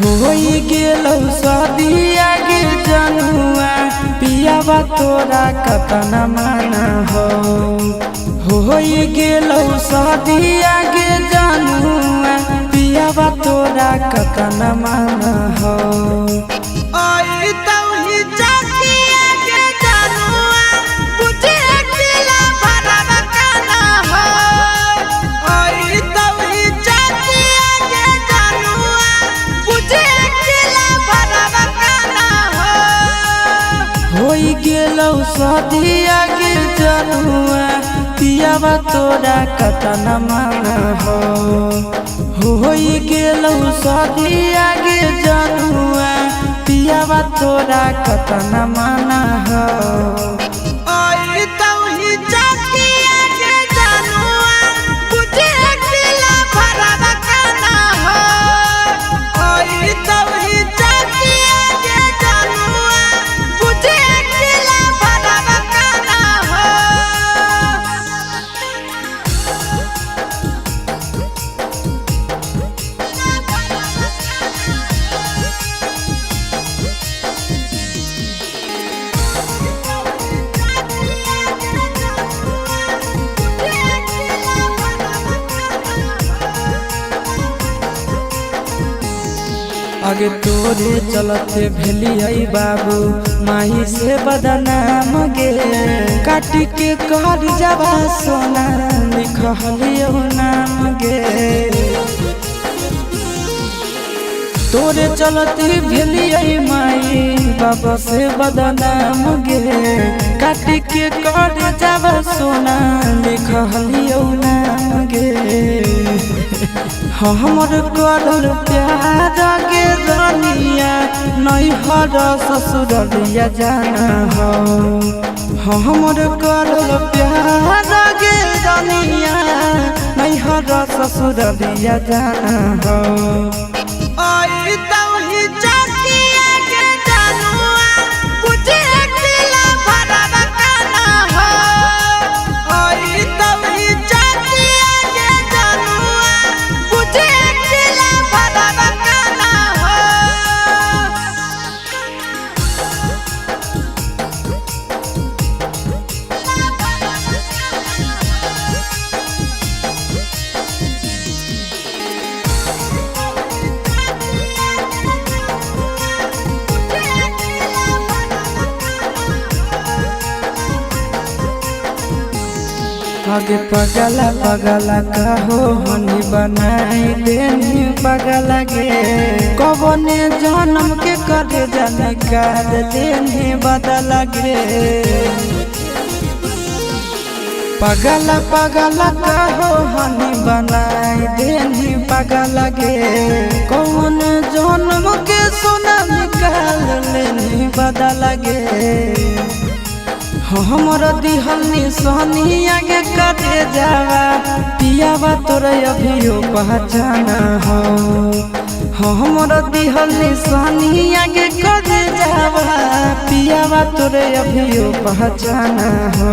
होई गेलौ सदिया गे जनुआ पियावा तोरा कतना माना हो। होई गेलौ सदिया गे जनुआ पियावा तोरा कतना माना हो। होई गेलौ सदिया गे जनुआ पियावा तोरा कतना माना हो। होई गेलौ सदिया गे जनुआ पियावा तोरा कतना माना हो। आगे तोरे चलते भेलियै बाबू माही से बदनाम गे। काटी के कर जावा सोना लिखलियो नाम गे। तोरे चलते भेलियै माई बाबा से बदनाम गे। काटी के कर जावा सोना लिखलियो नाम गे। हमर करल प्यार गे रानिया नैहर ससुरलिया जाना हो। हमर करल प्यार गे रानिया नैहर ससुरलिया जाना हो। आगे पगला पगला कहो हनी बनाई देनी पगला गे। कबने जन्म के करे जानकार देनी बदला गे। पगला पगला कहो हनी बनाई देनी पगला गे। कौन जन्म के सोना निकाल लेनी बदला गे। हमर दिहल निशानी आगे करे जावा पियावा तोरा अभियो पहचाना हो। हमर दिहल निशानी आगे करे जावा पियावा तोरा अभियो पहचाना हो।